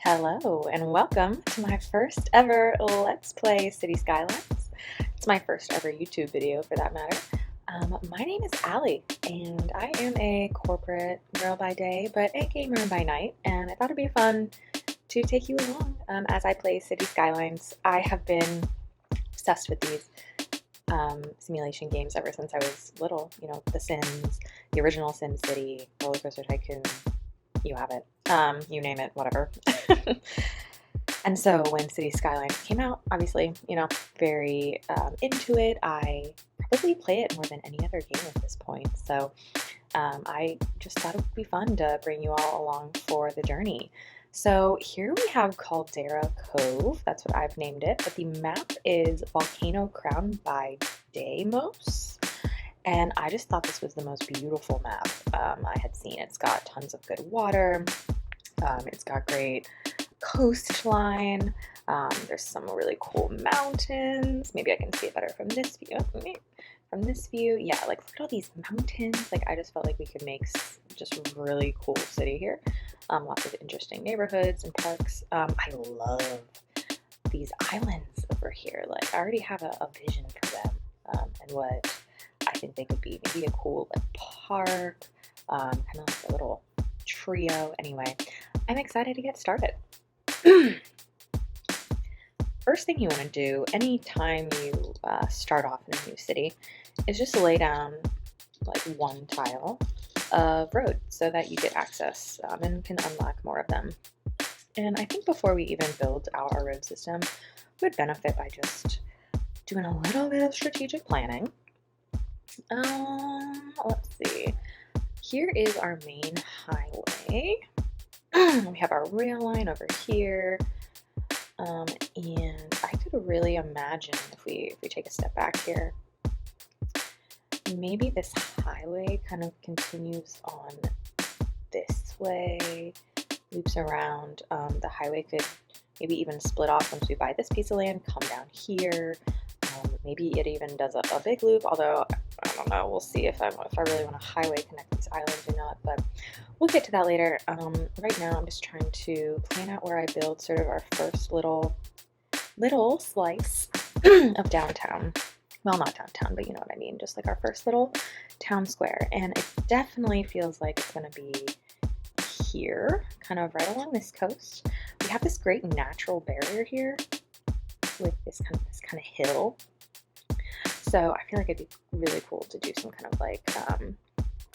Hello and welcome to my first ever Let's Play City Skylines. It's my first ever YouTube video for that matter. My name is Allie and I am a corporate girl by day but a gamer by night, and I thought it'd be fun to take you along as I play City Skylines. I have been obsessed with these simulation games ever since I was little. You know, The Sims, the original Sim City, Roller Coaster Tycoon, you have it. You name it, whatever. And so when City Skylines came out, obviously, very into it. I probably play it more than any other game at this point. So I just thought it would be fun to bring you all along for the journey. So here we have Calderra Cove. That's what I've named it. But the map is Volcano Crown by daeimos. And I just thought this was the most beautiful map I had seen. It's got tons of good water. It's got great coastline. There's some really cool mountains. Maybe I can see it better from this view. From this view, yeah, like look at all these mountains. Like I just felt like we could make just a really cool city here. Lots of interesting neighborhoods and parks. I love these islands over here. Like I already have a vision for them and what I think they could be. Maybe a cool like park, kind of like a little trio. Anyway, I'm excited to get started. First thing you want to do anytime you start off in a new city is just lay down like one tile of road so that you get access and can unlock more of them. And I think before we even build out our road system, we would benefit by just doing a little bit of strategic planning. Let's see. Here is our main highway. We have our rail line over here. And I could really imagine if we take a step back here, maybe this highway kind of continues on this way, loops around. The highway could maybe even split off once we buy this piece of land, come down here. Maybe it even does a big loop, although I don't know. We'll see if I really want to highway connect these islands or not, but we'll get to that later. Right now, I'm just trying to plan out where I build sort of our first little slice of downtown. Well, not downtown, but you know what I mean. Just like our first little town square, and it definitely feels like it's going to be here, kind of right along this coast. We have this great natural barrier here with this kind of hill. So I feel like it'd be really cool to do some kind of like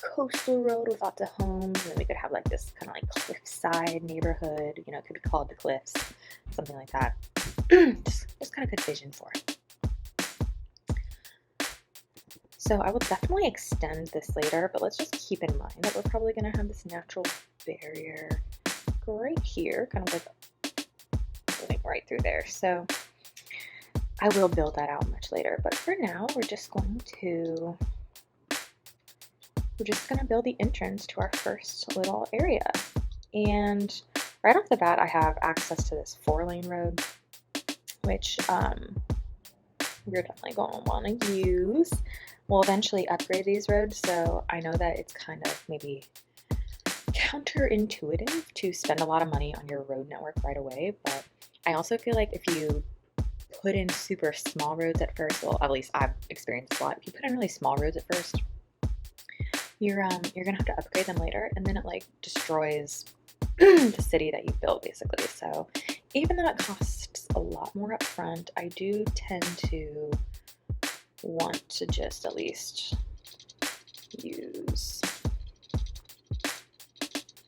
coastal road with lots of homes, and then we could have like this kind of like cliffside neighborhood. You know, it could be called the Cliffs, something like that. just kind of good vision for it. So I will definitely extend this later, but let's just keep in mind that we're probably going to have this natural barrier right here, kind of like right through there. So I will build that out much later, but for now, we're just going to build the entrance to our first little area. And right off the bat, I have access to this 4-lane road, which we're definitely going to want to use. We'll eventually upgrade these roads, so I know that it's kind of maybe counterintuitive to spend a lot of money on your road network right away, but I also feel like if you put in super small roads at first, well, at least I've experienced a lot. If you put in really small roads at first, you're gonna have to upgrade them later, and then it like destroys the city that you built basically. So even though it costs a lot more up front, I do tend to want to just at least use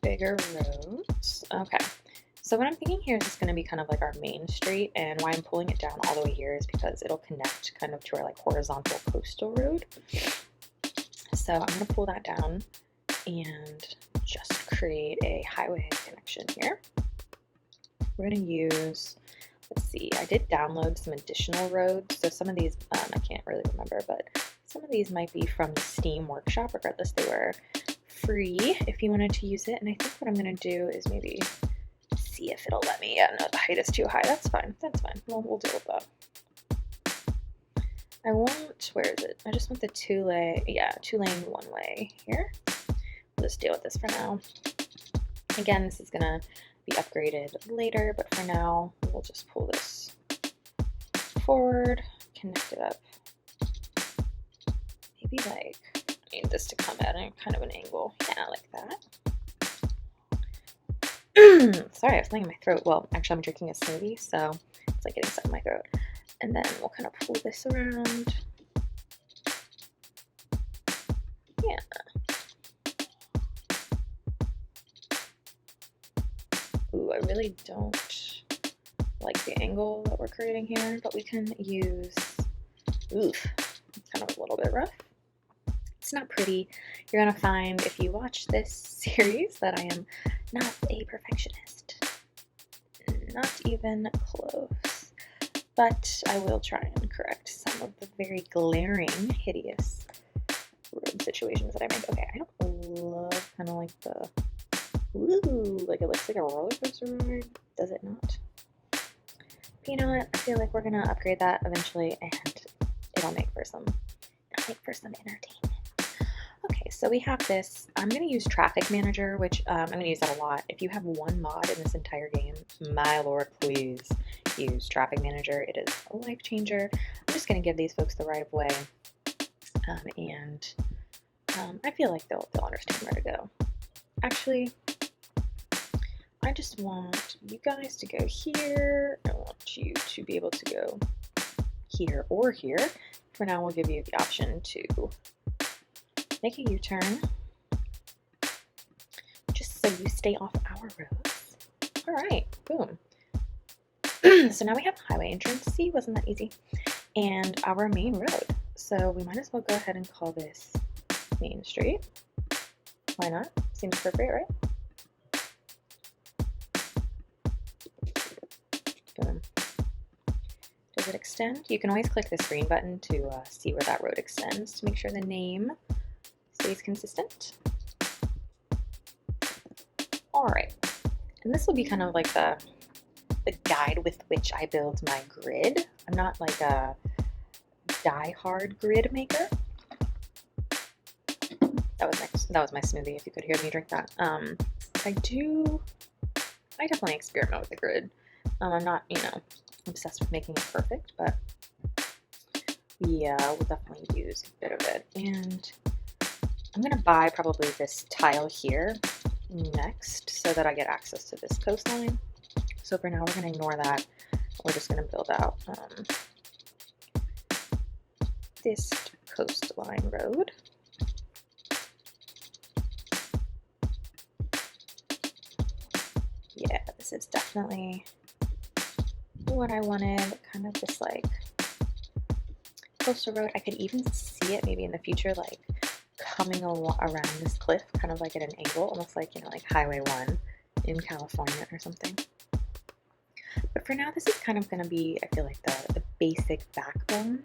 bigger roads. Okay. So what I'm thinking here is it's going to be kind of like our main street, and why I'm pulling it down all the way here is because it'll connect kind of to our like horizontal coastal road. So I'm going to pull that down and just create a highway connection here. We're going to use, let's see, I did download some additional roads. So some of these, I can't really remember, but some of these might be from the Steam Workshop. Regardless, they were free if you wanted to use it. And I think what I'm going to do is maybe see if it'll let me. Yeah, no, the height is too high. That's fine. We'll deal with that. I want, where is it? I just want the 2-lane one way here. We'll just deal with this for now. Again, this is gonna be upgraded later, but for now, we'll just pull this forward, connect it up. Maybe like, I need this to come at kind of an angle. Yeah, like that. Sorry, I was laying in my throat. Well, actually, I'm drinking a smoothie, so it's like getting stuck in my throat. And then we'll kind of pull this around. Yeah. Ooh, I really don't like the angle that we're creating here, but we can use, oof, it's kind of a little bit rough. It's not pretty. You're gonna find if you watch this series that I am not a perfectionist. Not even close. But I will try and correct some of the very glaring, hideous road situations that I make. Okay, I don't love kind of like the, ooh, like it looks like a roller coaster ride. Does it not? But you know what? I feel like we're gonna upgrade that eventually, and it'll make for some entertainment. Okay, so we have this. I'm going to use Traffic Manager, which I'm going to use that a lot. If you have one mod in this entire game, my lord, please use Traffic Manager. It is a life changer. I'm just going to give these folks the right of way, and I feel like they'll understand where to go. Actually, I just want you guys to go here. I want you to be able to go here or here. For now, we'll give you the option to make a U-turn, just so you stay off our roads. All right, boom. So now we have highway entrance. See, wasn't that easy? And our main road. So we might as well go ahead and call this Main Street. Why not? Seems appropriate, right? Boom. Does it extend? You can always click this green button to see where that road extends to make sure the name stays consistent. All right, and this will be kind of like the guide with which I build my grid. I'm not like a die-hard grid maker. That was my smoothie. If you could hear me drink that, I definitely experiment with the grid. I'm not, obsessed with making it perfect, but yeah, we'll definitely use a bit of it. And I'm gonna buy probably this tile here next so that I get access to this coastline. So for now, we're gonna ignore that. We're just gonna build out this coastline road. Yeah, this is definitely what I wanted, kind of this like coastal road. I could even see it maybe in the future like coming around this cliff, kind of like at an angle, almost like, like Highway 1 in California or something. But for now, this is kind of going to be, I feel like, the basic backbone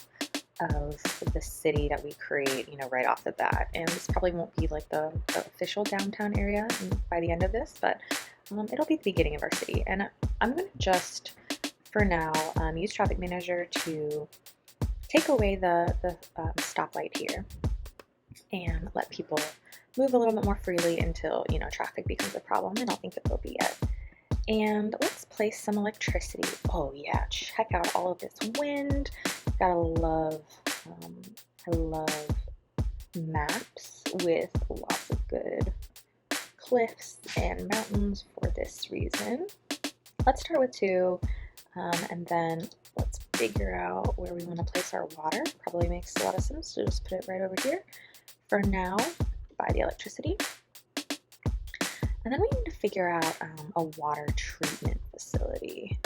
of the city that we create, right off the bat. And this probably won't be like the official downtown area by the end of this, but it'll be the beginning of our city. And I'm going to just, for now, use Traffic Manager to take away the stoplight here and let people move a little bit more freely until, traffic becomes a problem, and I don't think it will be yet. And let's place some electricity. Oh yeah, check out all of this wind. Gotta love, I love maps with lots of good cliffs and mountains for this reason. Let's start with 2, and then let's figure out where we want to place our water. Probably makes a lot of sense to just put it right over here. For now, buy the electricity. And then we need to figure out a water treatment facility.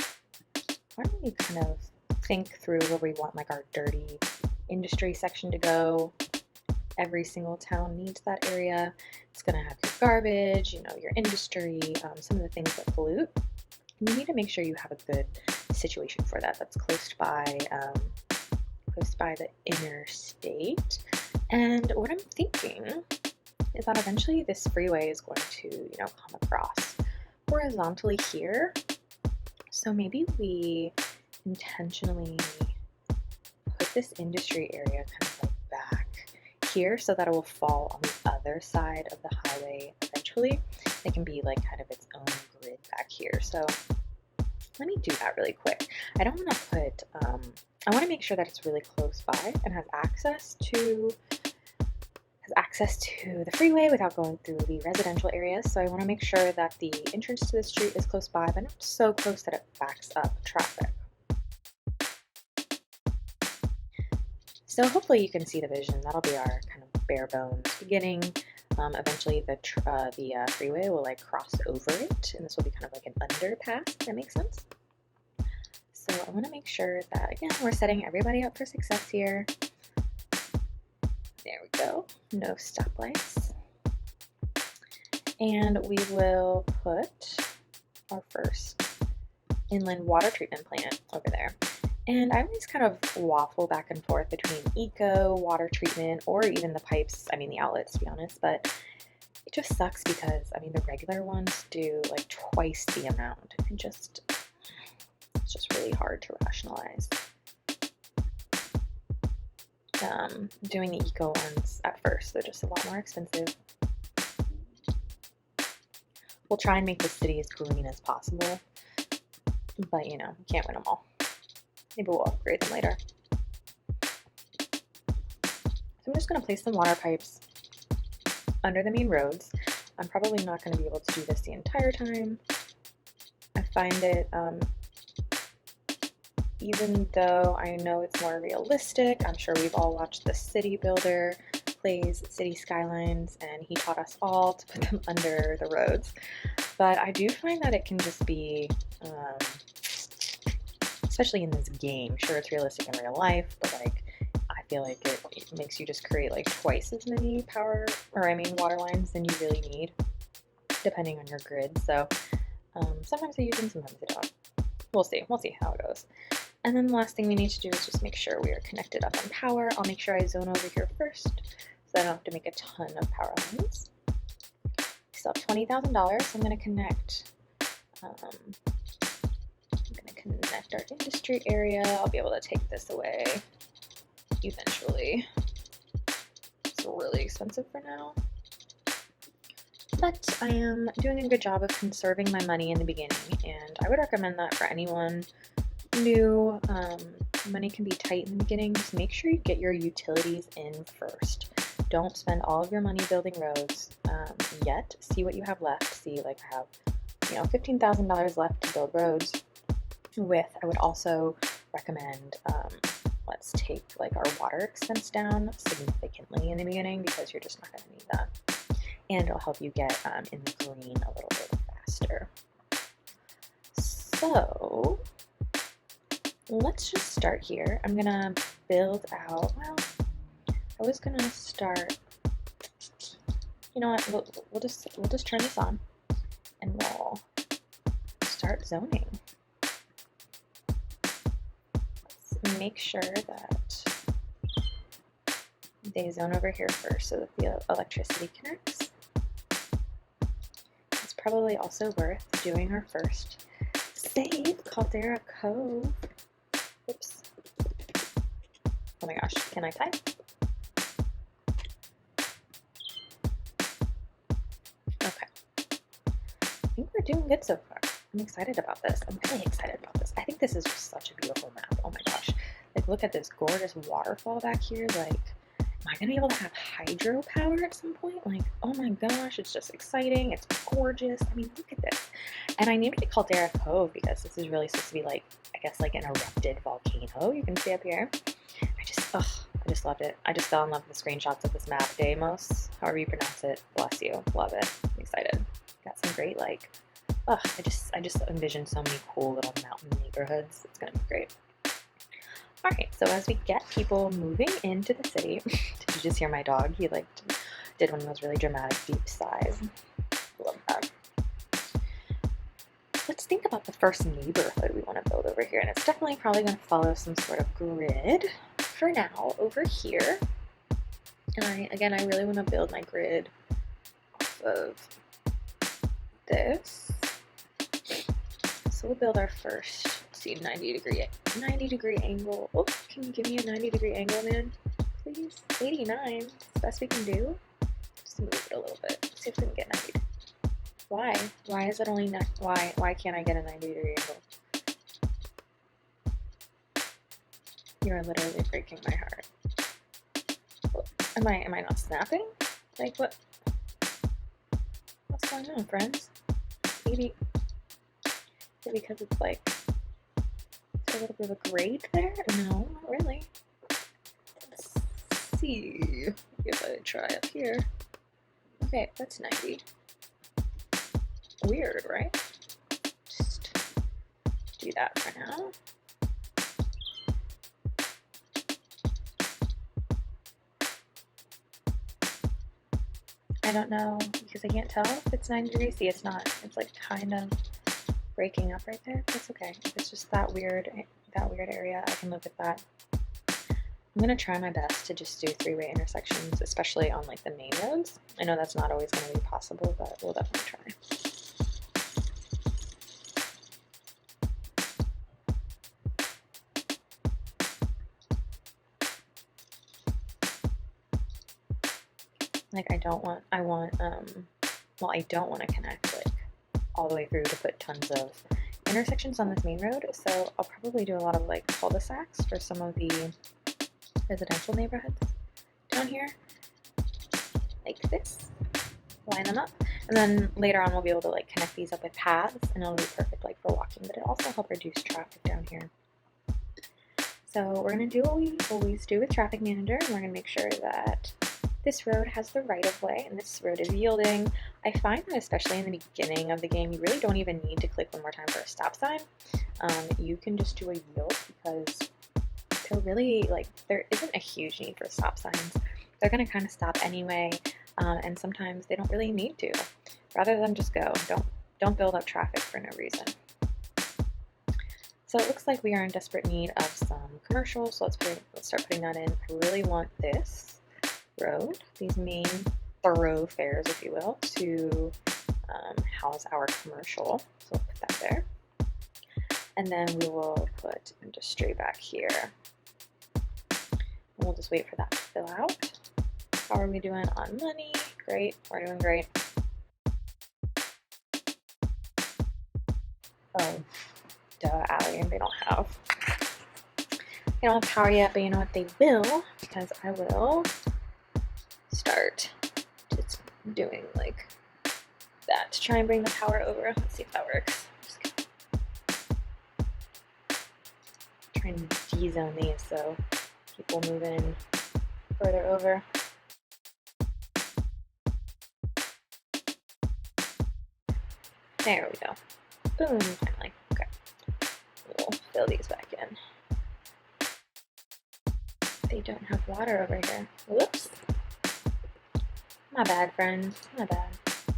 Why don't we kind of think through where we want like our dirty industry section to go. Every single town needs that area. It's going to have your garbage, your industry, some of the things that pollute. And you need to make sure you have a good situation for that that's close by the interstate. And what I'm thinking is that eventually this freeway is going to, come across horizontally here. So maybe we intentionally put this industry area kind of like back here so that it will fall on the other side of the highway eventually. It can be like kind of its own grid back here. So let me do that really quick. I don't want to put, I want to make sure that it's really close by and has access to the freeway without going through the residential areas. So I want to make sure that the entrance to the street is close by, but not so close that it backs up traffic. So hopefully you can see the vision. That'll be our kind of bare bones beginning. Eventually the freeway will like cross over it, and this will be kind of like an underpass, if that makes sense. So I want to make sure that, again, we're setting everybody up for success here. There we go, no stoplights. And we will put our first inland water treatment plant over there. And I always kind of waffle back and forth between eco, water treatment, or even the pipes, I mean the outlets, to be honest, but it just sucks because, I mean, the regular ones do like twice the amount. It's just really hard to rationalize. Doing the eco ones at first, they're just a lot more expensive. We'll try and make the city as green as possible, but you know, you can't win them all. Maybe we'll upgrade them later. So I'm just going to place some water pipes under the main roads. I'm probably not going to be able to do this the entire time. I find it, even though I know it's more realistic, I'm sure we've all watched the City Builder plays City Skylines, and he taught us all to put them under the roads. But I do find that it can just be, especially in this game, sure it's realistic in real life, but like I feel like it makes you just create like twice as many water lines than you really need, depending on your grid. So sometimes I use them, sometimes I don't. We'll see how it goes. And then the last thing we need to do is just make sure we are connected up on power. I'll make sure I zone over here first, so I don't have to make a ton of power lines. We still have $20,000. I'm going to connect. Connect our industry area. I'll be able to take this away eventually. It's really expensive for now. But I am doing a good job of conserving my money in the beginning, and I would recommend that for anyone new. Money can be tight in the beginning. Just make sure you get your utilities in first. Don't spend all of your money building roads yet. See what you have left. See, like I have, you know, $15,000 left to build roads with. I would also recommend let's take like our water expense down significantly in the beginning, because you're just not going to need that, and it'll help you get in the green a little bit faster. So let's just start here. I'm gonna build out, well, I was gonna start, you know what, we'll just turn this on and we'll start zoning. Let's make sure that they zone over here first so that the electricity connects. It's probably also worth doing our first save, Calderra Cove. Oops. Oh my gosh, can I type? Okay. I think we're doing good so far. I'm excited about this. I'm really excited about this. I think this is just such a beautiful map. Oh my gosh. Like, look at this gorgeous waterfall back here. Like, am I going to be able to have hydropower at some point? Like, oh my gosh, it's just exciting. It's gorgeous. I mean, look at this. And I named it Calderra Cove because this is really supposed to be like, I guess, like an erupted volcano. You can see up here. I just loved it. I just fell in love with the screenshots of this map. Daeimos, however you pronounce it. Bless you. Love it. I'm excited. Got some great, like, I just envision so many cool little mountain neighborhoods. It's going to be great. All right, so as we get people moving into the city, did you just hear my dog? He like did one of those really dramatic deep sighs. Love that. Let's think about the first neighborhood we want to build over here, and it's definitely probably going to follow some sort of grid. For now, over here, and I really want to build my grid off of this. So we'll build our first, let's see, 90 degree angle. Oh, can you give me a 90-degree angle, man? Please? 89, it's the best we can do. Just move it a little bit. See if we can get 90. Why? Why is it only why can't I get a 90-degree angle? You're literally breaking my heart. Am I not snapping? Like what? What's going on, friends? Maybe because it's like a little bit of a grade there? No, not really. Let's see if I try up here. Okay, that's 90. Weird, right? Just do that for now. I don't know because I can't tell if it's 90 degrees. See, it's not. It's like kind of breaking up right there. That's okay. If it's just that weird area, I can live with that. I'm gonna try my best to just do three-way intersections, especially on like the main roads. I know that's not always gonna be possible, but we'll definitely try. Like I don't want to connect like all the way through to put tons of intersections on this main road, so I'll probably do a lot of like cul-de-sacs for some of the residential neighborhoods down here, like this. Line them up, and then later on we'll be able to like connect these up with paths, and it'll be perfect like for walking, but it'll also help reduce traffic down here. So we're gonna do what we always do with Traffic Manager, and we're gonna make sure that this road has the right-of-way, and this road is yielding. I find that especially in the beginning of the game, you really don't even need to click one more time for a stop sign. You can just do a yield because there isn't a huge need for stop signs. They're going to kind of stop anyway, and sometimes they don't really need to. Rather than just go, don't build up traffic for no reason. So it looks like we are in desperate need of some commercial, so let's start putting that in. I really want this road, these main thoroughfares, if you will, to house our commercial. So we'll put that there. And then we will put industry back here. And we'll just wait for that to fill out. How are we doing on money? Great, we're doing great. Oh, duh, Allie, they don't have power yet, but you know what, they will, because I will start just doing like that to try and bring the power over. Let's see if that works. Just trying to de-zone these so people move in further over. There we go. Boom, finally. Okay. We'll fill these back in. They don't have water over here. Whoops. My bad, friends. My bad.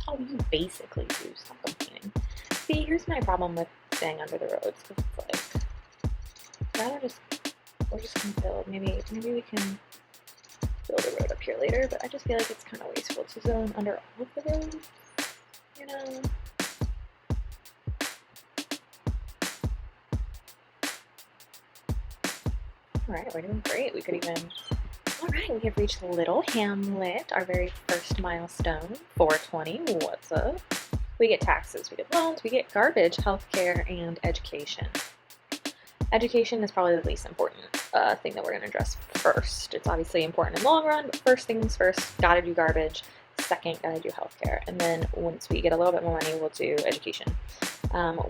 Oh, you basically do. Stop complaining. See, here's my problem with staying under the roads, because it's like, we're just gonna build. Maybe we can build a road up here later, but I just feel like it's kind of wasteful to zone under all of the roads, you know? Alright, we're doing great. We could even... Alright, we have reached Little Hamlet, our very first milestone. 420, what's up? We get taxes, we get loans, we get garbage, healthcare, and education. Education is probably the least important thing that we're going to address first. It's obviously important in the long run, but first things first, gotta do garbage. Second, gotta do healthcare. And then once we get a little bit more money, we'll do education.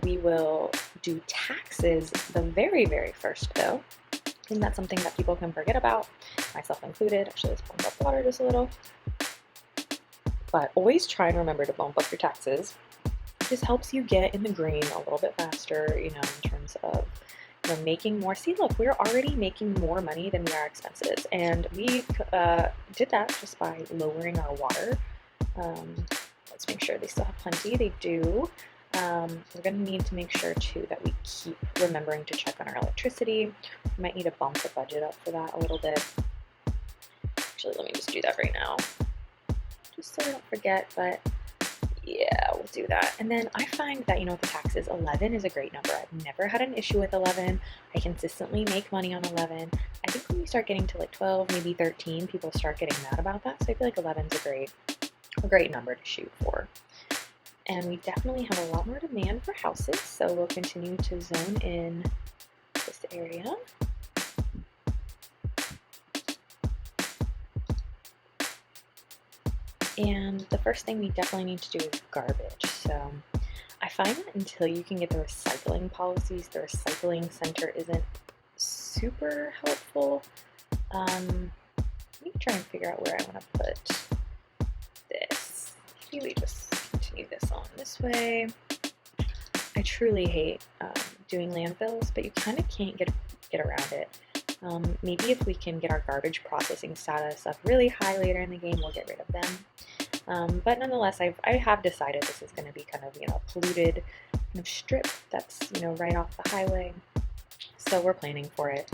We will do taxes the very, very first, though. I think that's something that people can forget about, myself included. Actually, let's bump up water just a little. But always try and remember to bump up your taxes. It just helps you get in the green a little bit faster, you know, in terms of making more. See, look, we're already making more money than we are expenses, and we did that just by lowering our water. Let's make sure they still have plenty. They do. We're going to need to make sure, too, that we keep remembering to check on our electricity. We might need to bump the budget up for that a little bit. Actually, let me just do that right now, just so I don't forget, but yeah, we'll do that. And then I find that, with the taxes, 11 is a great number. I've never had an issue with 11. I consistently make money on 11. I think when we start getting to like 12, maybe 13, people start getting mad about that. So I feel like 11 is a great number to shoot for. And we definitely have a lot more demand for houses, so we'll continue to zone in this area. And the first thing we definitely need to do is garbage. So I find that until you can get the recycling policies, the recycling center isn't super helpful. Let me try and figure out where I want to put this. Maybe we just continue this on this way. I truly hate doing landfills, but you kind of can't get around it. Maybe if we can get our garbage processing status up really high later in the game, we'll get rid of them. But nonetheless, I have decided this is going to be kind of, polluted kind of strip that's, right off the highway. So we're planning for it.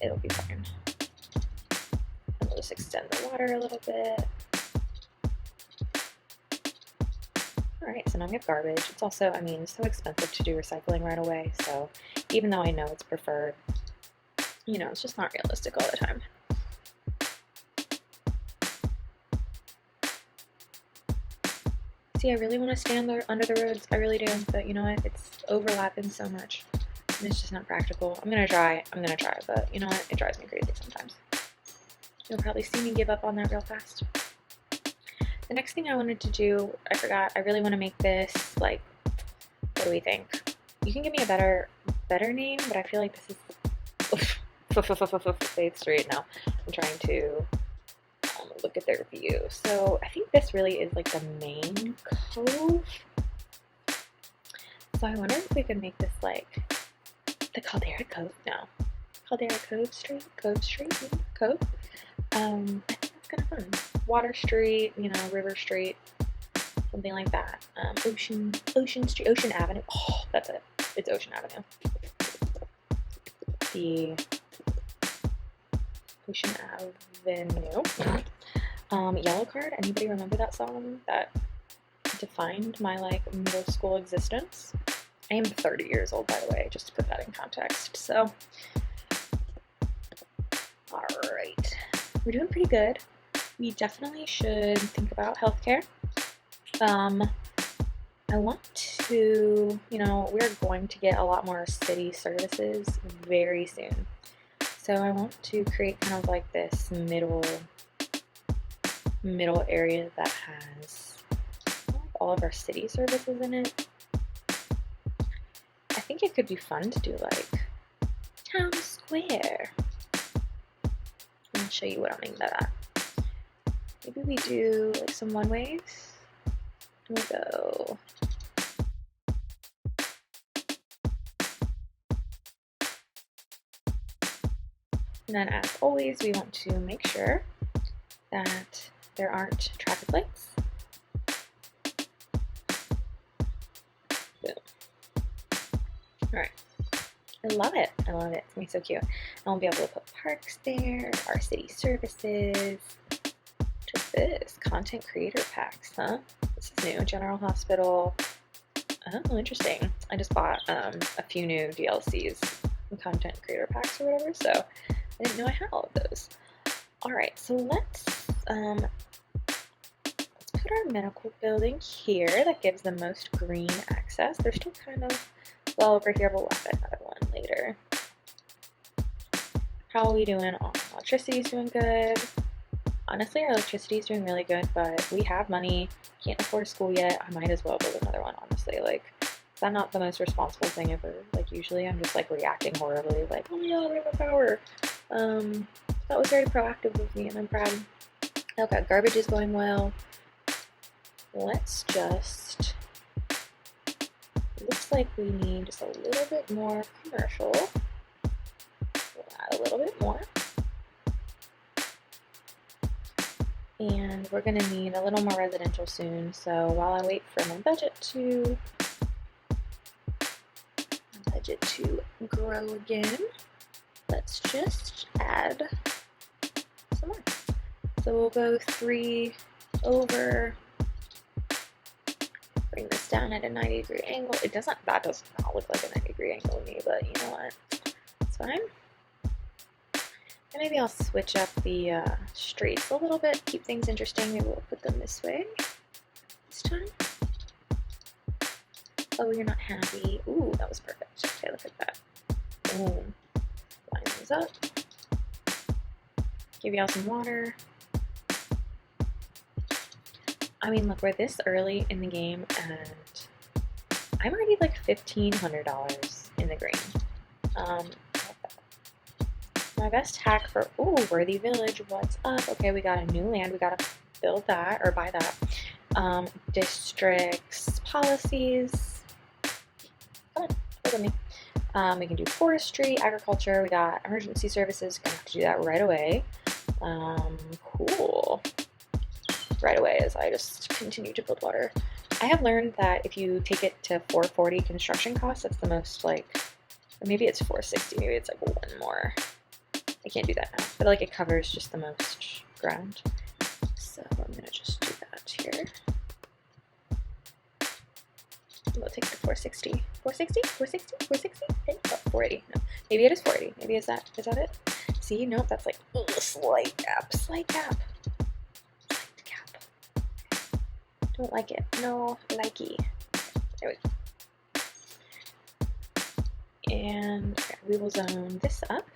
It'll be fine. And we'll just extend the water a little bit. Alright, so now we have garbage. It's also, so expensive to do recycling right away, so even though I know it's preferred, it's just not realistic all the time. See, I really want to stand there under the roads, I really do, but you know what, it's overlapping so much, and it's just not practical. I'm gonna try, but you know what, it drives me crazy sometimes. You'll probably see me give up on that real fast. The next thing I wanted to do, I forgot, I really want to make this, what do we think? You can give me a better name, but I feel like this is 8th Street now. I'm trying to look at their view. So I think this really is the main cove. So I wonder if we could make this the Calderra Cove now. Calderra Cove Street? Cove? I think that's kind of fun. Water Street, River Street, something like that. Ocean Street, Ocean Avenue. Oh, that's it. It's Ocean Avenue. The Ocean Avenue. Yellow Card. Anybody remember that song that defined my middle school existence? I am 30 years old, by the way, just to put that in context. So, all right, we're doing pretty good. We definitely should think about healthcare. I want to, we're going to get a lot more city services very soon. So I want to create kind of this middle area that has all of our city services in it. I think it could be fun to do town square. I'll show you what I mean by that. Maybe we do some one-ways. We'll go. And then as always, we want to make sure that there aren't traffic lights. Boom. Alright. I love it. It's going to be so cute. And we'll be able to put parks there, our city services. What's this? Content creator packs, huh? This is new. General Hospital. Oh, interesting. I just bought a few new DLCs and content creator packs or whatever, so I didn't know I had all of those. Alright, so let's put our medical building here. That gives the most green access. They're still kind of well over here, but we'll have another one later. How are we doing on electricity's doing good. Honestly, our electricity is doing really good, but we have money, can't afford school yet. I might as well build another one, honestly. Is that not the most responsible thing ever? Usually I'm just reacting horribly, oh my god, we have no power. That was very proactive of me, and I'm proud. Okay, garbage is going well. Let's just, looks like we need just a little bit more commercial. We'll add a little bit more. And we're going to need a little more residential soon, so while I wait for my budget to grow again, let's just add some more. So we'll go 3 over, bring this down at a 90-degree angle. That does not look like a 90-degree angle to me, but you know what, it's fine. And maybe I'll switch up the streets a little bit, keep things interesting. Maybe we'll put them this way this time. Oh, you're not happy. Ooh, that was perfect. Okay, look at that. Boom. Line these up. Give y'all some water. I mean, look, we're this early in the game, and I'm already like $1,500 in the green. My best hack for, ooh, Worthy Village, what's up? Okay, we got a new land. We gotta build that, or buy that. Districts, policies. Come on, look at me. We can do forestry, agriculture. We got emergency services. Gonna have to do that right away. Cool. Right away as I just continue to build water. I have learned that if you take it to 440 construction costs, that's the most, like, or maybe it's 460, maybe it's like one more. I can't do that now, but like it covers just the most ground. So I'm gonna just do that here. We'll take it to 460. 460? 460? 460? Okay. Oh, 480. No. Maybe it is 480. Maybe is that it? See, nope, that's like slight gap. Slight gap. Slight gap. Don't like it. No likey. There we go. And okay, we will zone this up.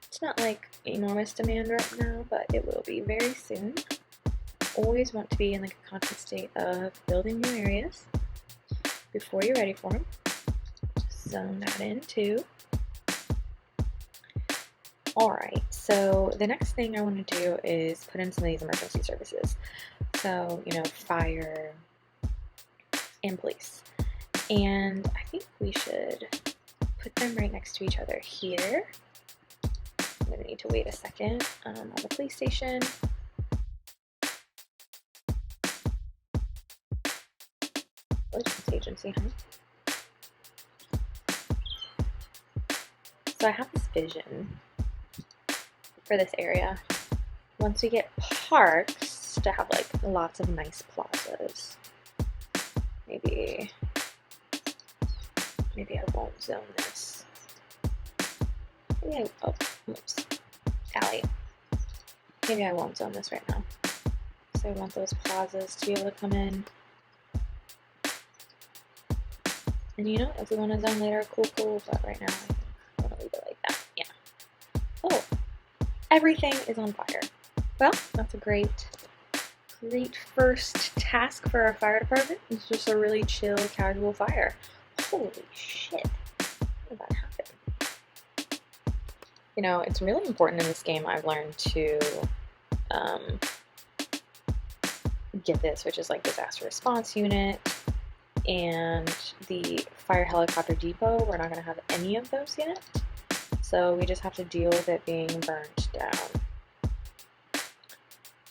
It's not like enormous demand right now, but it will be very soon. Always want to be in like a constant state of building new areas before you're ready for them. Zone that in too. Alright, so the next thing I want to do is put in some of these emergency services. So, you know, fire and police. And I think we should put them right next to each other here. I'm going to need to wait a second on the police station. Intelligence agency, huh? So I have this vision for this area. Once we get parks, to have like lots of nice plazas. Maybe I won't zone this. Maybe oops. Allie. Maybe I won't zone this right now. So I want those plazas to be able to come in. And you know, if we want to zone later, cool, but right now I want to leave it like that. Yeah. Oh, everything is on fire. Well, that's a great first task for our fire department. It's just a really chill, casual fire. Holy shit. How did that happen? You know, it's really important in this game, I've learned to get this, which is like disaster response unit and the fire helicopter depot. We're not going to have any of those yet. So we just have to deal with it being burnt down.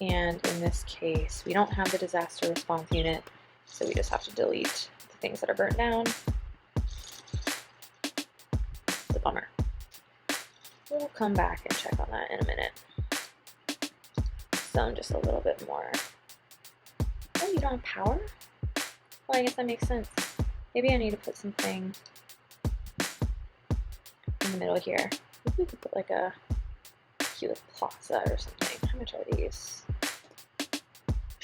And in this case, we don't have the disaster response unit, so we just have to delete the things that are burnt down. It's a bummer. We'll come back and check on that in a minute. Zone just a little bit more. Oh, you don't have power? Well, I guess that makes sense. Maybe I need to put something in the middle here. Maybe we could put like a cute plaza or something. How much are these?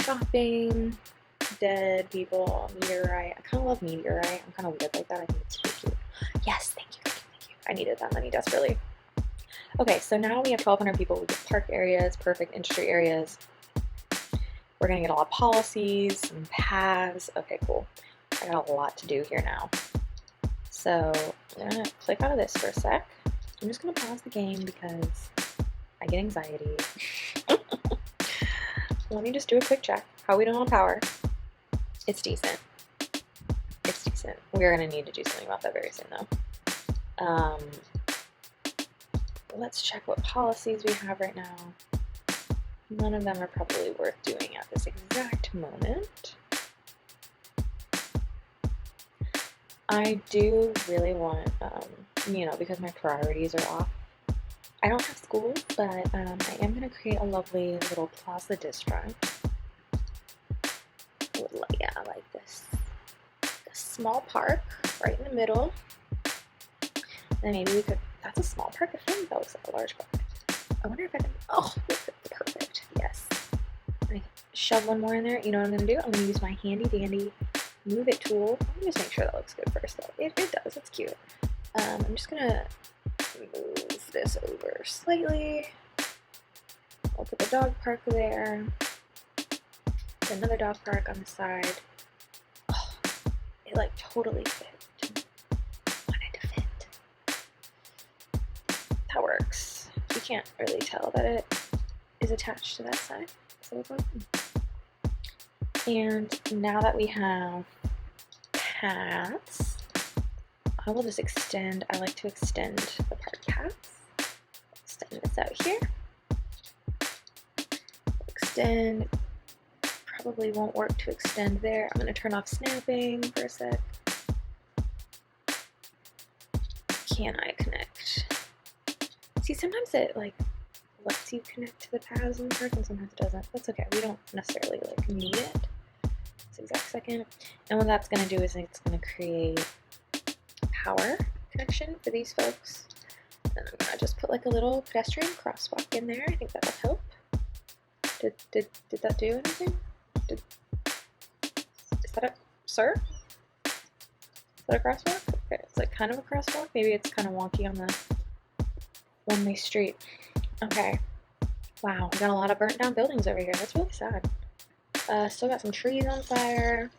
Shopping, dead people, meteorite. I kind of love meteorite. I'm kind of weird like that. I think it's really cute. Yes, thank you. I needed that money desperately. Okay, so now we have 1,200 people. We get park areas, perfect industry areas. We're gonna get a lot of policies, some paths. Okay, cool. I got a lot to do here now. So I'm gonna click out of this for a sec. I'm just gonna pause the game because I get anxiety. Let me just do a quick check. How are we doing on power? It's decent. It's decent. We're gonna need to do something about that very soon though. Let's check what policies we have right now. None of them are probably worth doing at this exact moment. I do really want, you know, because my priorities are off. I don't have school, but I am going to create a lovely little plaza district. Yeah, like this. A small park right in the middle. And maybe we could, that's a small park. I feel like that looks like a large park. I wonder if I can, oh, perfect. Yes. I shove one more in there. You know what I'm going to do? I'm going to use my handy dandy Move It tool. Let me just make sure that looks good first though. It does, it's cute. I'm just gonna move this over slightly. I'll put the dog park there. Put another dog park on the side. Oh, it like totally fit. Wanted to fit. That works. You can't really tell that it is attached to that side. So and now that we have paths, I will just extend. I like to extend the park paths. Extend this out here. Extend. Probably won't work to extend there. I'm going to turn off snapping for a sec. Can I connect? See, sometimes it like lets you connect to the paths in the park and sometimes it doesn't. That's okay. We don't necessarily like need it this exact second. And what that's going to do is it's going to create power connection for these folks. And I'm going to just put like a little pedestrian crosswalk in there. I think that'll help. Did that do anything? Is that a, sir? Is that a crosswalk? Okay, it's like kind of a crosswalk. Maybe it's kind of wonky on the one-way street. Okay. Wow, we got a lot of burnt down buildings over here. That's really sad. Still got some trees on fire.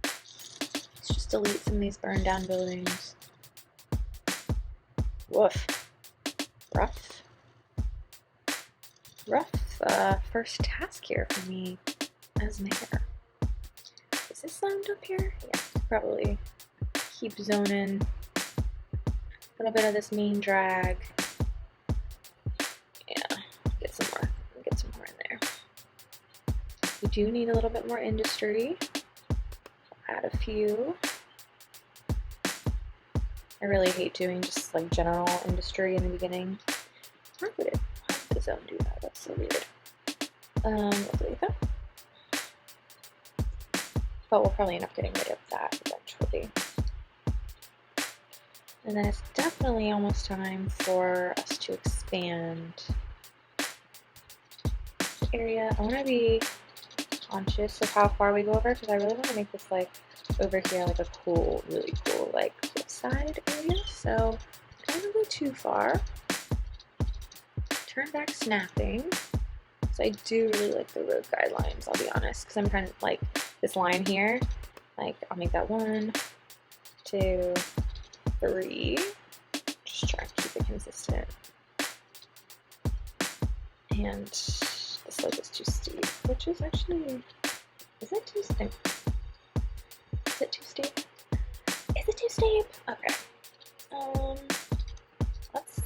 Let's just delete some of these burned down buildings. Woof. Rough. First task here for me as mayor. Is this zoned up here? Yeah, probably keep zoning a little bit of this main drag. Yeah, get some more in there. We do need a little bit more industry. Add a few. I really hate doing just like general industry in the beginning. Why would the zone do that? That's so weird. We'll delete that. But we'll probably end up getting rid of that eventually. And then it's definitely almost time for us to expand the area. I want to be conscious of how far we go over because I really want to make this like over here like a cool, really cool like cliffside area. So I don't want to go too far. Turn back snapping. So I do really like the road guidelines, I'll be honest, because I'm kind of like this line here. Like I'll make that 1, 2, 3. Just try to keep it consistent. And the slope is too steep, which is actually, is it too steep? Is it too steep? Is it too steep? Okay. Let's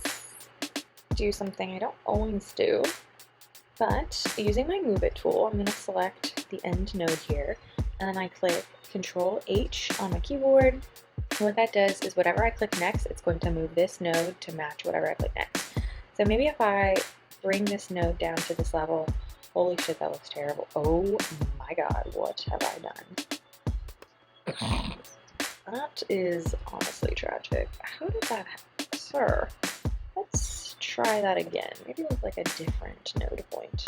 do something I don't always do. But using my Move It tool, I'm going to select the end node here, and then I click Control H on my keyboard. And what that does is whatever I click next, it's going to move this node to match whatever I click next. So maybe if I bring this node down to this level, holy shit, that looks terrible. Oh my god, what have I done? That is honestly tragic. How did that happen? Sir, let's try that again. Maybe with like a different node point.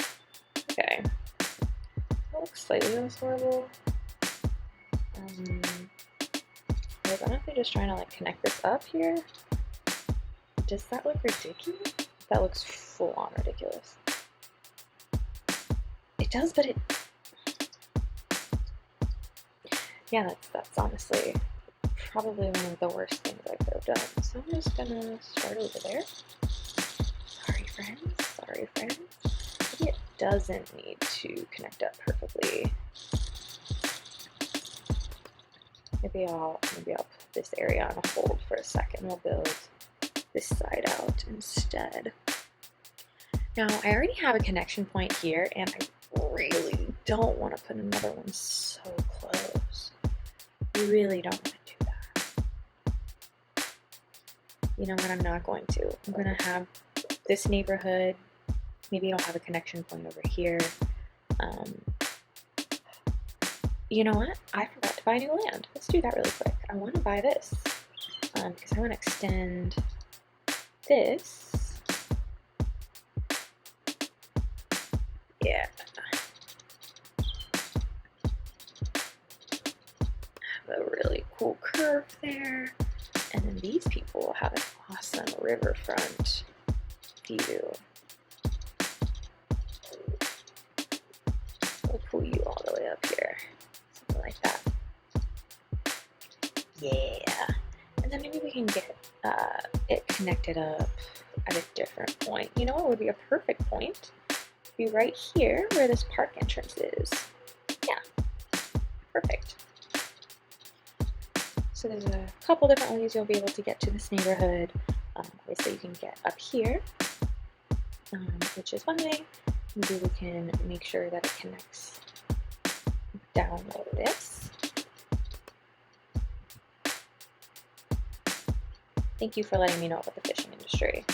Okay. That looks slightly less horrible. I'm honestly just trying to like connect this up here. Does that look ridiculous? That looks full on ridiculous. It does, but it... Yeah, that's honestly probably one of the worst things I could have done. So I'm just gonna start over there. Sorry, friends. Sorry, friends. Maybe it doesn't need to connect up perfectly. Maybe I'll put this area on a hold for a second. We'll build this side out instead. Now, I already have a connection point here, and I really don't want to put another one so close. I really don't want to do that. You know what? I'm not going to. I'm going to have this neighborhood. Maybe I'll have a connection point over here. You know what? I forgot to buy new land. Let's do that really quick. I want to buy this because I want to extend this. Yeah. cool curve there. And then these people will have an awesome riverfront view. We'll pull you all the way up here. Something like that. Yeah. And then maybe we can get it connected up at a different point. You know what would be a perfect point? Be right here where this park entrance is. Yeah. Perfect. So there's a couple different ways you'll be able to get to this neighborhood. Obviously you can get up here, which is one way. Maybe we can make sure that it connects down like this. Thank you for letting me know about the fishing industry.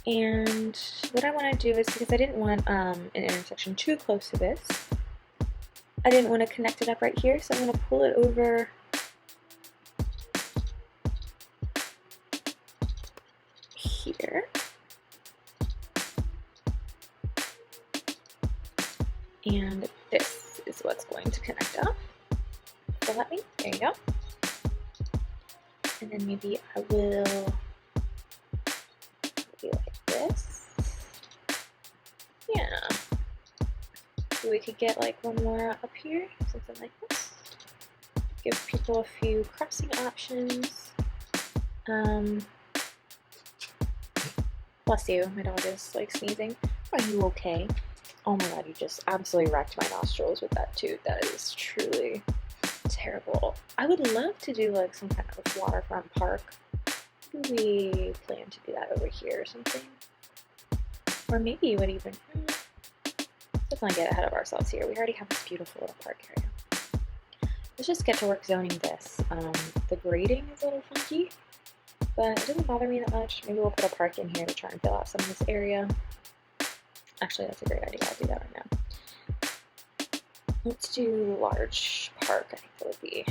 And what I want to do is, because I didn't want an intersection too close to this, I didn't want to connect it up right here, so I'm going to pull it over here. And this is what's going to connect up. So let me, there you go. And then maybe I will do like this. Yeah. So we could get like one more up here, something like this. Give people a few crossing options. Bless you, my dog is like sneezing. Are you okay? Oh my god, you just absolutely wrecked my nostrils with that tooth. That is truly terrible. I would love to do like some kind of waterfront park. Maybe we plan to do that over here or something. Or maybe you would even... let's not get ahead of ourselves here. We already have this beautiful little park area. Let's just get to work zoning this. The grading is a little funky, but it doesn't bother me that much. Maybe we'll put a park in here to try and fill out some of this area. Actually, that's a great idea. I'll do that right now. Let's do large park. I think that would be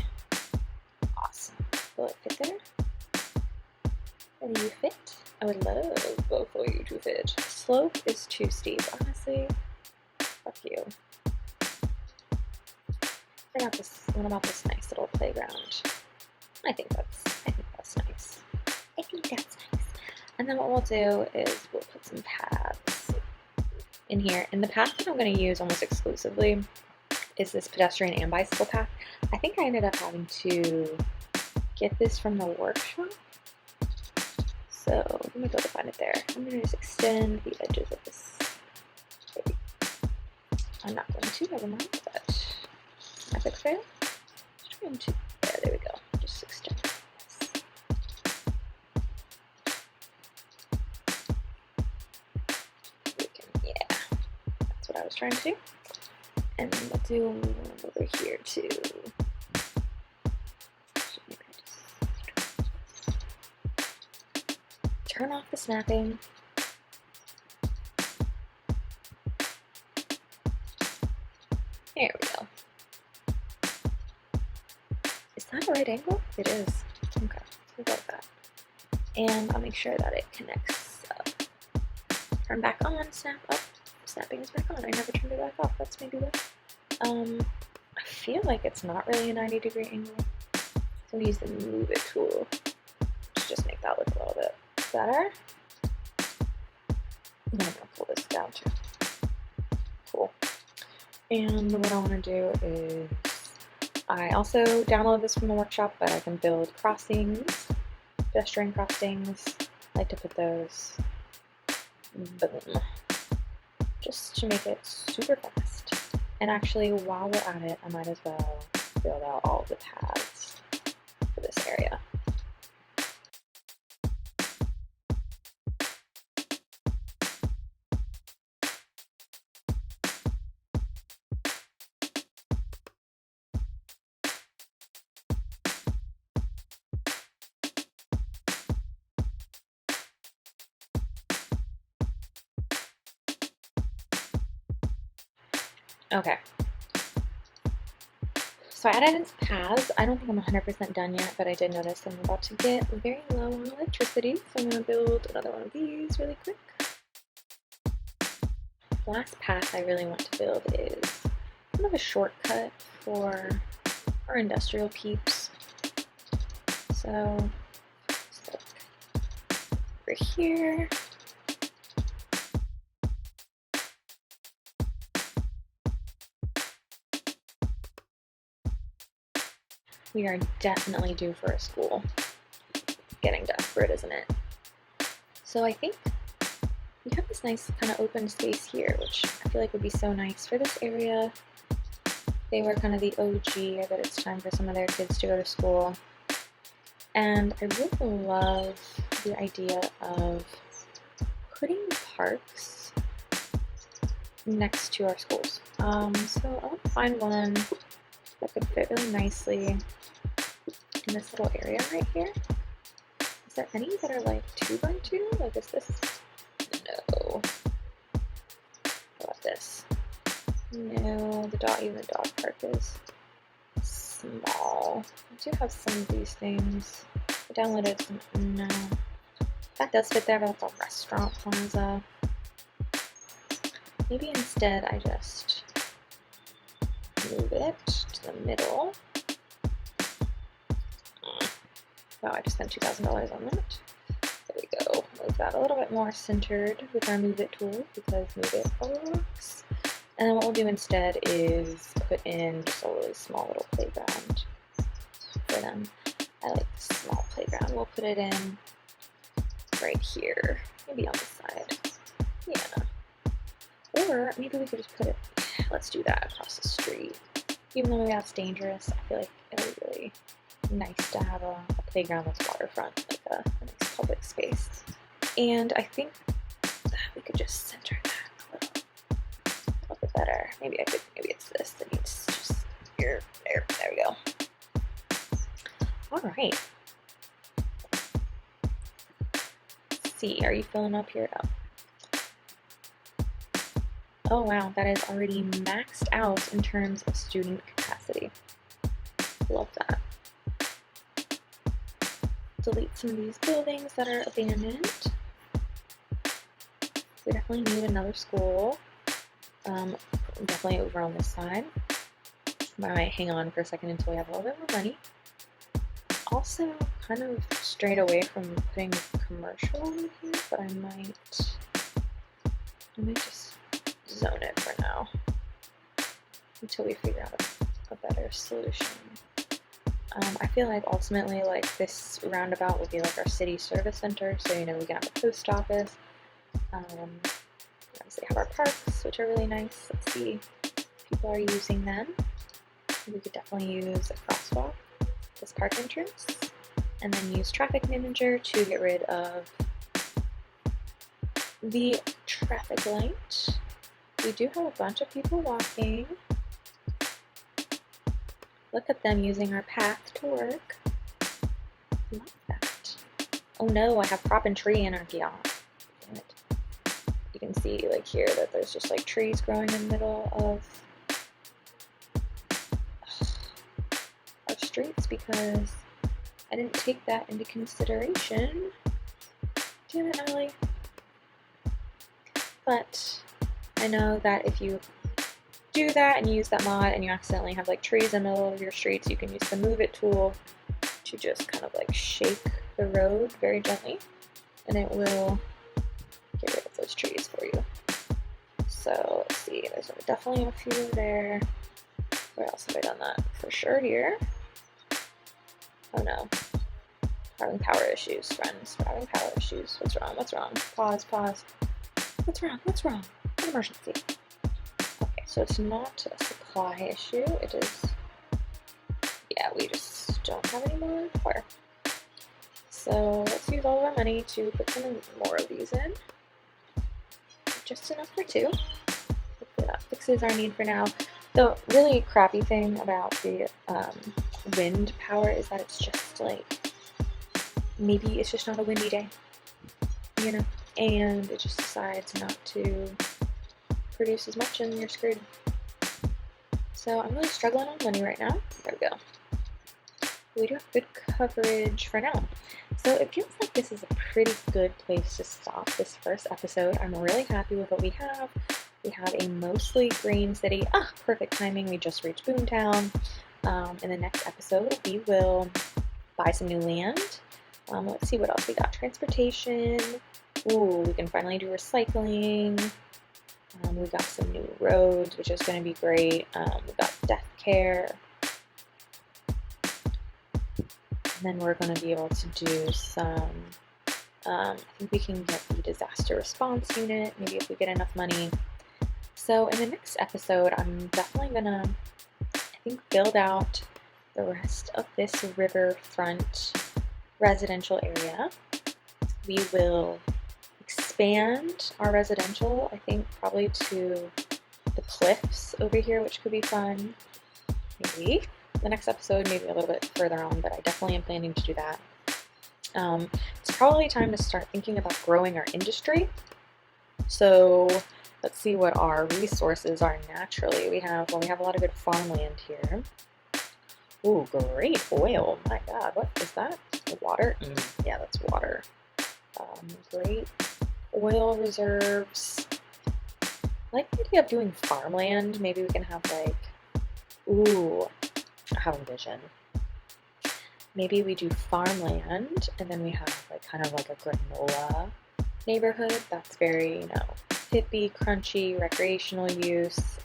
awesome. Will it fit there? Will you fit? I would love both of you to fit. The slope is too steep, honestly. Fuck you. What about this nice little playground? I think that's nice. I think that's nice. And then what we'll do is we'll put some paths in here. And the path that I'm going to use almost exclusively is this pedestrian and bicycle path. I think I ended up having to get this from the workshop. So let me go to find it there. I'm going to just extend the edges of this. I'm not going to, never mind, but epic fail. Just trying to, yeah, there we go. Just extend this. We can, yeah, that's what I was trying to do. And then we'll do one over here too. Turn off the snapping. There we go. Is that a right angle? It is. Okay, we'll go with that. And I'll make sure that it connects up. Turn back on, snap up. Snapping is back on. I never turned it back off. That's maybe what. I feel like it's not really a 90-degree angle. So I'm gonna use the move it tool to just make that look a little bit better. I'm gonna pull this down too. Cool. And what I want to do is, I also downloaded this from the workshop, but I can build crossings, pedestrian crossings. I like to put those, boom, just to make it super fast. And actually, while we're at it, I might as well build out all the paths for this area. Okay, so I added in some paths. I don't think I'm 100% done yet, but I did notice I'm about to get very low on electricity, so I'm going to build another one of these really quick. The last path I really want to build is kind of a shortcut for our industrial peeps. So, let's look over here. We are definitely due for a school. Getting desperate, isn't it? So I think we have this nice kind of open space here, which I feel like would be so nice for this area. They were kind of the OG. I bet it's time for some of their kids to go to school. And I really love the idea of putting parks next to our schools. So I want to find one that could fit really nicely in this little area right here. Is there any that are like 2x2? Like, is this? No. How about this? No, even the dog park is small. I do have some of these things. I downloaded some. No. That does fit there, but that's a restaurant plaza. Maybe instead I just move it to the middle. Wow, I just spent $2,000 on that. There we go. Move that a little bit more centered with our Move It tool because Move It works. And then what we'll do instead is put in just a really small little playground for them. I like the small playground. We'll put it in right here, maybe on the side. Yeah. Or maybe we could just put it, let's do that across the street. Even though that's dangerous, I feel like it would be really nice to have a playground that's waterfront, like a nice public space. And I think that we could just center that a little bit better. Maybe it's this that needs just here, there we go. All right. Let's see, are you filling up here? Oh wow, that is already maxed out in terms of student capacity. Love that. Delete some of these buildings that are abandoned. We definitely need another school. Definitely over on this side. I might hang on for a second until we have a little bit more money. Also, kind of strayed away from putting commercial in here, but I might just zone it for now until we figure out a better solution. I feel like ultimately, like, this roundabout will be like our city service center, so we can have a post office. Obviously have our parks, which are really nice. Let's see if people are using them. We could definitely use a crosswalk, this park entrance, and then use traffic manager to get rid of the traffic light. We do have a bunch of people walking. Look at them using our path to work. Love that. Oh no, I have prop and tree anarchy on. Damn it. You can see like here that there's just like trees growing in the middle of our streets because I didn't take that into consideration. Damn it, Allie. But I know that if you do that and you use that mod and you accidentally have like trees in the middle of your streets, you can use the Move It tool to just kind of like shake the road very gently and it will get rid of those trees for you. So let's see, there's definitely a few there. Where else have I done that? For sure here. Oh no. Having power issues, friends. We're having power issues. What's wrong? What's wrong? Pause. What's wrong? What's wrong? An emergency. Okay, so it's not a supply issue. It is, yeah, we just don't have any more power. So let's use all of our money to put some more of these in. Just enough for two. Hopefully that fixes our need for now. The really crappy thing about the wind power is that it's just like, maybe it's just not a windy day, and it just decides not to produce as much and you're screwed. So I'm really struggling on money right now. There we go. We do have good coverage for now. So it feels like this is a pretty good place to stop this first episode. I'm really happy with what we have. We have a mostly green city. Ah, perfect timing. We just reached Boomtown. In the next episode, we will buy some new land. Let's see what else we got. Transportation. Ooh, we can finally do recycling. We got some new roads, which is going to be great. We got death care. And then we're going to be able to do some, I think we can get the disaster response unit, maybe if we get enough money. So in the next episode, I'm definitely going to, I think, build out the rest of this riverfront residential area. We will expand our residential, I think, probably to the cliffs over here, which could be fun. Maybe the next episode, maybe a little bit further on, but I definitely am planning to do that. It's probably time to start thinking about growing our industry. So let's see what our resources are naturally. We have a lot of good farmland here. Ooh, great oil. My God, what is that? Water? Yeah, that's water. Great oil reserves. I like the idea of doing farmland. Maybe we can have like, ooh, I have a vision. Maybe we do farmland and then we have like kind of like a granola neighborhood that's very, hippie, crunchy, recreational use.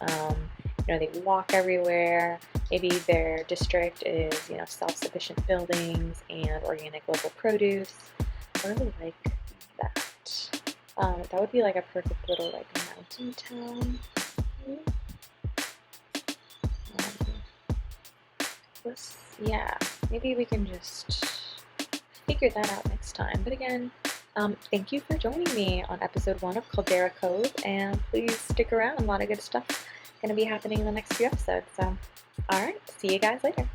They walk everywhere. Maybe their district is, self-sufficient buildings and organic local produce. I really like that. That would be like a perfect little like mountain town. Yeah, maybe we can just figure that out next time. But again, thank you for joining me on episode 1 of Calderra Cove, and please stick around. A lot of good stuff going to be happening in the next few episodes. So, alright, see you guys later.